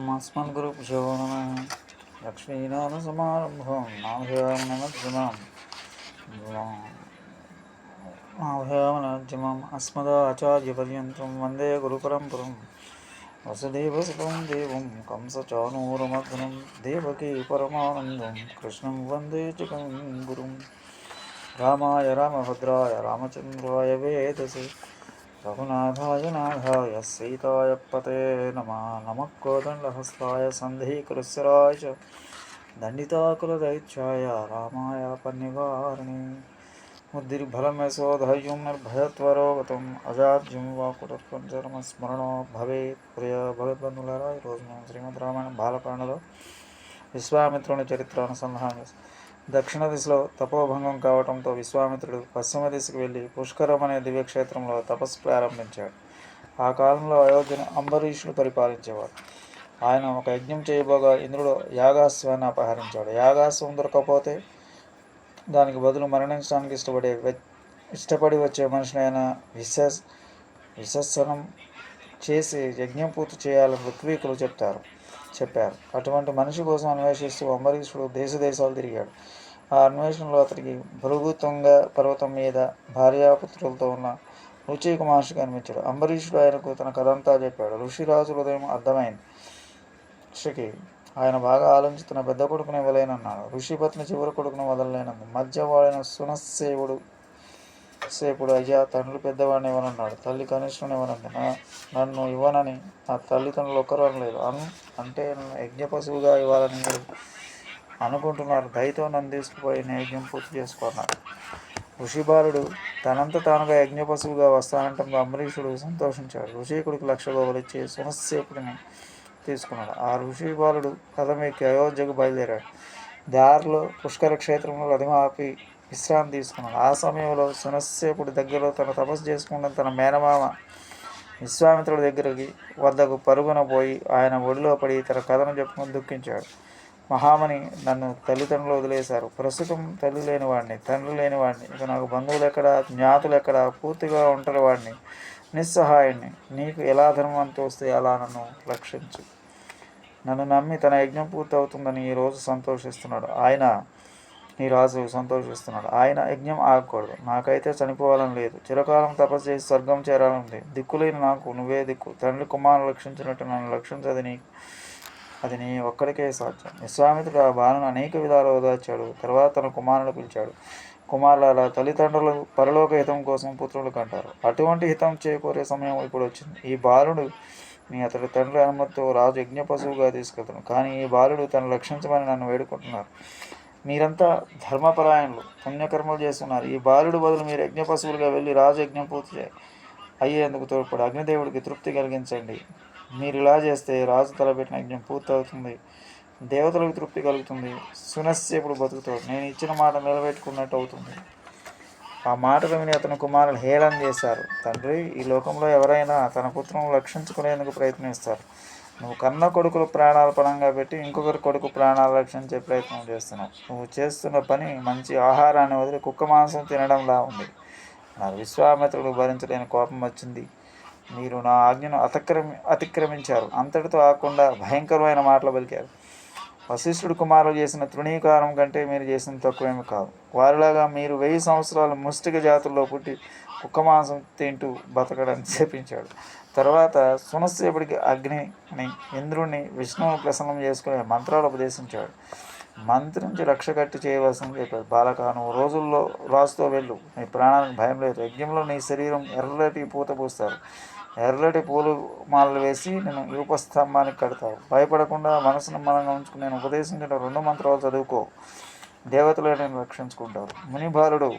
अस्मद्गुरुभ्यो नमः। लक्ष्मीनाथसमारम्भं नाभयामनमध्यमम् अस्मदाचार्यपर्यन्तं वन्दे गुरुपरम्परं। वसुदेवसुतं देवं कंसचाणूरमर्दनं देवकी परमानन्दं कृष्णं वन्दे जगद्गुरुं। रामाय रामभद्राय रामचन्द्राय वेदसे रघुनाथाय नाथाय सीताय पते नमः। नमः कोदण्डहस्ताय सन्धिकृत्सराय च दण्डिताकुलदैत्याय रामाय पन्निवारिणे बुद्धिर्बलं यशोधैर्यं निर्भयत्वरोगतम् अजाड्यं वाकुटस्मरणो भवेत् ప్రియ భగవద్బంధులారా, ఈరోజు మనం శ్రీమద్ రామాయణం బాలకాండలో విశ్వామిత్రుని చరిత్ర అనుసంధానం చేస్తాం. దక్షిణ దిశలో తపోభంగం కావడంతో విశ్వామిత్రుడు పశ్చిమ దిశకు వెళ్ళి పుష్కరం అనే దివ్యక్షేత్రంలో తపస్సు ప్రారంభించాడు. ఆ కాలంలో అయోధ్యను అంబరీషుడు పరిపాలించేవాడు. ఆయన ఒక యజ్ఞం చేయబోగా ఇంద్రుడు యాగాశ్వాన్ని అపహరించాడు. యాగాశ్వం దొరకపోతే దానికి బదులు మరణించడానికి ఇష్టపడి వచ్చే మనిషినైనా విసర్జనం చేసి యజ్ఞం పూర్తి చేయాలని ఋత్వీకులు చెప్పారు. అటువంటి మనిషి కోసం అన్వేషిస్తూ అంబరీషుడు దేశాలు తిరిగాడు. ఆ అన్వేషణలో అతనికి భృగుతుంగ పర్వతం మీద భార్యాపుత్రులతో ఉన్న రుచిక మహర్షి కనిపించాడు. అంబరీషుడు ఆయనకు తన కథంతా చెప్పాడు. ఋషిరాజు హృదయం అర్థమైంది. ఋషికి ఆయన బాగా ఆలోచించి తన పెద్ద కొడుకుని ఇవ్వలేనన్నాడు. ఋషిపత్ని చివరి కొడుకును వదలలేనంది. మధ్యవాడైన సేపుడు అయ్యా, తండ్రి పెద్దవాడిని ఇవ్వనన్నాడు, తల్లి కనిష్ఠుని ఇవ్వనంది. నన్ను ఇవ్వనని నా తల్లిదండ్రులు ఒక్కరు అనలేదు. అంటే యజ్ఞ పశువుగా ఇవ్వాలని మీరు అనుకుంటున్నారు. దయతో నన్ను తీసుకుపోయి యజ్ఞం పూర్తి చేసుకున్నాడు. ఋషిబాలుడు తనంత తానుగా యజ్ఞ పశువుగా వస్తానంటంతో అంబరీషుడు సంతోషించాడు. ఋషికుడికి 1,00,000 రూపాయలు ఇచ్చి సునస్సేపుడిని తీసుకున్నాడు. ఆ ఋషిబాలుడు రథం ఎక్కి అయోధ్యకు బయలుదేరాడు. దారిలో పుష్కర క్షేత్రంలో రథం ఆపి విశ్రాంతి తీసుకున్నాడు. ఆ సమయంలో సునస్సేపుడి దగ్గరలో తన తపస్సు చేసుకుంటున్న తన మేనమామ విశ్వామిత్రుడి వద్దకు పరుగున పోయి ఆయన ఒడిలో పడి తన కథను చెప్పుకొని దుఃఖించాడు. మహామణి, నన్ను తల్లిదండ్రులు వదిలేశారు. ప్రస్తుతం తల్లి లేనివాడిని, తండ్రి లేనివాడిని. ఇక నాకు బంధువులు ఎక్కడా, జ్ఞాతులు ఎక్కడా, పూర్తిగా ఒంటరి వాడిని, నిస్సహాయాన్ని. నీకు ఎలా ధర్మం తోస్తే అలా నన్ను రక్షించు. నన్ను నమ్మి తన యజ్ఞం పూర్తి అవుతుందని ఈ రాజు సంతోషిస్తున్నాడు. ఆయన యజ్ఞం ఆగకూడదు. నాకైతే చనిపోవాలని లేదు. చిరకాలం తపస్సు చేసి స్వర్గం చేరాలని ఉంది. దిక్కులేని నాకు నువ్వే దిక్కు. తండ్రి కుమారుని రక్షించినట్టు నన్ను రక్షించది అది నీ ఒక్కడికే సాధ్యం. విశ్వామిత్రుడు ఆ బాలను అనేక విధాలు ఓదార్చాడు. తర్వాత తన కుమారుని పిలిచాడు. కుమారులారా, తల్లిదండ్రులు పరలోక హితం కోసం పుత్రులు కంటారు. అటువంటి హితం చేకూరే సమయం ఇప్పుడు వచ్చింది. ఈ బాలుడు అతడి తండ్రి అనుమతితో రాజు యజ్ఞ పశువుగా తీసుకెళ్తాను. కానీ ఈ బాలుడు తను రక్షించమని నన్ను వేడుకుంటున్నారు. మీరంతా ధర్మపరాయణులు, పుణ్యకర్మలు చేస్తున్నారు. ఈ బాలుడు బదులు మీరు యజ్ఞ పశువులుగా వెళ్ళి రాజు యజ్ఞం పూర్తి అయ్యేందుకు తోడ్పడి అగ్నిదేవుడికి తృప్తి కలిగించండి. మీరు ఇలా చేస్తే రాజు తలపెట్టిన యజ్ఞం పూర్తి అవుతుంది, దేవతలకు తృప్తి కలుగుతుంది, సునస్సేపుడు బతుకుతాడు, నేను ఇచ్చిన మాట నిలబెట్టుకున్నట్టు అవుతుంది. ఆ మాటలు విని అతని కుమారులు హేళన చేశారు. తండ్రి, ఈ లోకంలో ఎవరైనా తన పుత్రులను రక్షించుకునేందుకు ప్రయత్నిస్తారు. నువ్వు కన్న కొడుకుల ప్రాణాలు పణంగా పెట్టి ఇంకొకరి కొడుకు ప్రాణాలు రక్షించే ప్రయత్నం చేస్తున్నావు. నువ్వు చేస్తున్న పని మంచి ఆహారాన్ని వదిలి కుక్క మాంసం తినడంలా ఉంది. నాకు విశ్వామిత్రుడు భరించలేని కోపం వచ్చింది. మీరు నా ఆజ్ఞను అతిక్రమించారు. అంతటితో ఆకుండా భయంకరమైన మాటలు పలికారు. వశిష్ఠుడు కుమారులు చేసిన తృణీకారం కంటే మీరు చేసిన తక్కువేమి కాదు. వారిలాగా మీరు 1000 సంవత్సరాలు ముష్టిక జాతుల్లో పుట్టి కుక్క మాంసం తింటూ బతకడానికి చెప్పించాడు. తర్వాత సునస్సేపుడికి అగ్నిని, ఇంద్రుడిని, విష్ణువును ప్రసన్నం చేసుకునే మంత్రాలు ఉపదేశించాడు. మంత్రించి రక్ష కట్టి చేయవలసింది చెప్పాడు. బాలక, నువ్వు రోజుల్లో రాజుతో వెళ్ళు. నీ ప్రాణానికి భయం లేదు. యజ్ఞంలో నీ శరీరం ఎర్రటి పూత పూస్తారు. ఎర్రటి పూలు మాలలు వేసి నేను రూపస్తంభానికి కడతావు. భయపడకుండా మనసును మనంగా ఉంచుకుని నేను ఉపదేశించిన 2 మంత్రాలు చదువుకో. దేవతలే నేను రక్షించుకుంటారు. మునిబాలుడు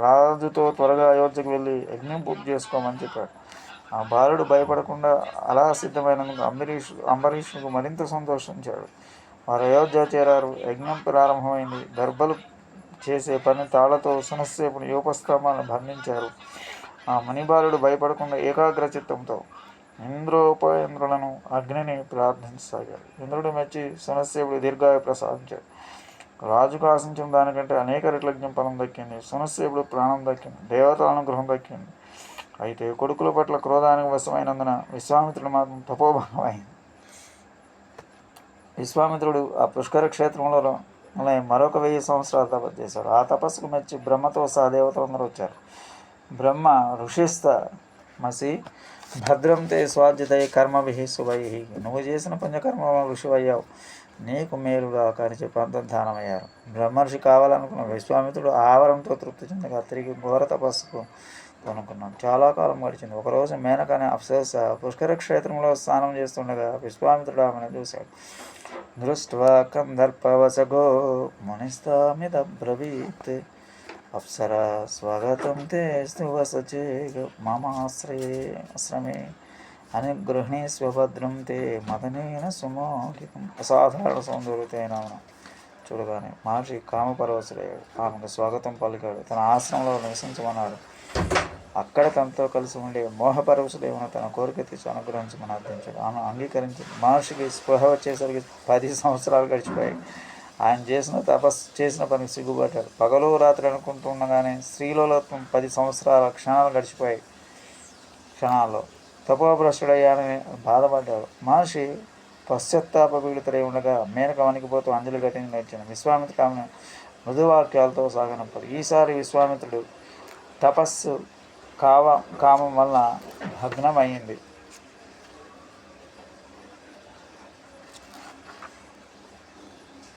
రాజుతో త్వరగా అయోధ్యకు వెళ్ళి యజ్ఞం పూర్తి చేసుకోమని చెప్పాడు. ఆ బాలుడు భయపడకుండా అలా సిద్ధమైనందుకు అంబరీషుకు మరింత సంతోషించాడు. వారు అయోధ్య చేరారు. యజ్ఞం ప్రారంభమైంది. దర్భలు చేసే పని తాళ్లతో సునస్సేపుని యూపస్తంభాలను బంధించారు. ఆ మునిబాలుడు భయపడకుండా ఏకాగ్ర చిత్తంతో ఇంద్రోపేంద్రులను, అగ్నిని ప్రార్థించసాగాడు. ఇంద్రుడు మెచ్చి సునస్సేపుడు దీర్ఘాయు ప్రసాదించాడు. రాజుకు ఆశించిన దానికంటే అనేక రెట్ల యజ్ఞం ఫలం దక్కింది. సునస్సేపుడు ప్రాణం దక్కింది. దేవతల అనుగ్రహం దక్కింది. అయితే కొడుకుల పట్ల క్రోధానికి వశమైనందున విశ్వామిత్రుడు మాత్రం తపోభంగం అయింది. విశ్వామిత్రుడు ఆ పుష్కర క్షేత్రంలో మరొక 1000 సంవత్సరాలు తపస్సు చేశాడు. ఆ తపస్సుకు మెచ్చి బ్రహ్మతో సహా దేవతలందరూ వచ్చారు. బ్రహ్మ ఋషిస్త మసి భద్రం తే స్వాధ్యతై కర్మభి శుభై, నువ్వు చేసిన పుణ్యకర్మ ఋషివయ్యావు, నీకు మేలుగా కానీ చెప్పి అంతర్ధానమయ్యారు. బ్రహ్మర్షి కావాలనుకున్న విశ్వామిత్రుడు ఆవరంతో తృప్తి చెందగా తిరిగి ఘోర తపస్సుకు అనుకున్నాడు. చాలా కాలం గడిచింది. ఒకరోజు మేనక అనే అప్సరస పుష్కర క్షేత్రంలో స్నానం చేస్తుండగా విశ్వామిత్రుడు ఆమెను చూశాడు. దృష్ట్వా కందర్పవసగో మునిస్తామిద బ్రవీత్, అప్సరా స్వాగతం తే స్తువసచే మమాశ్రమే అనుగృహ్ణీ స్వభద్రం తే మదనేన సుమోహితం. అసాధారణ సౌందర్యతైన చూడగానే మహర్షి కామపరవశుడయ్యాడు. ఆమెకు స్వాగతం పలికాడు. తన ఆశ్రమంలో నివసించమన్నాడు. అక్కడ తనతో కలిసి ఉండే మోహపరవశుడేమో తన కోరిక తీసి అనుగ్రహించమని అర్థించాడు. ఆమె అంగీకరించింది. మహర్షికి స్పృహ వచ్చేసరికి 10 సంవత్సరాలు గడిచిపోయాయి. ఆయన చేసిన పనికి సిగ్గుపడ్డాడు. పగలు రాత్రి అనుకుంటుండగానే స్త్రీలోత్వం 10 సంవత్సరాల క్షణాలు గడిచిపోయాయి. క్షణాల్లో తపోభ్రష్టుడయ్యానని బాధపడ్డాడు. మహర్షి పశ్చాత్తాపపీడితుడై ఉండగా మేనక వణికిపోతూ అంజలి గట్టిని నేర్చాను. విశ్వామిత్రుడు ఆమెను మృదువాక్యాలతో సాగనంపాడు. ఈసారి విశ్వామిత్రుడు తపస్సు కామం వలన భగ్నమైంది.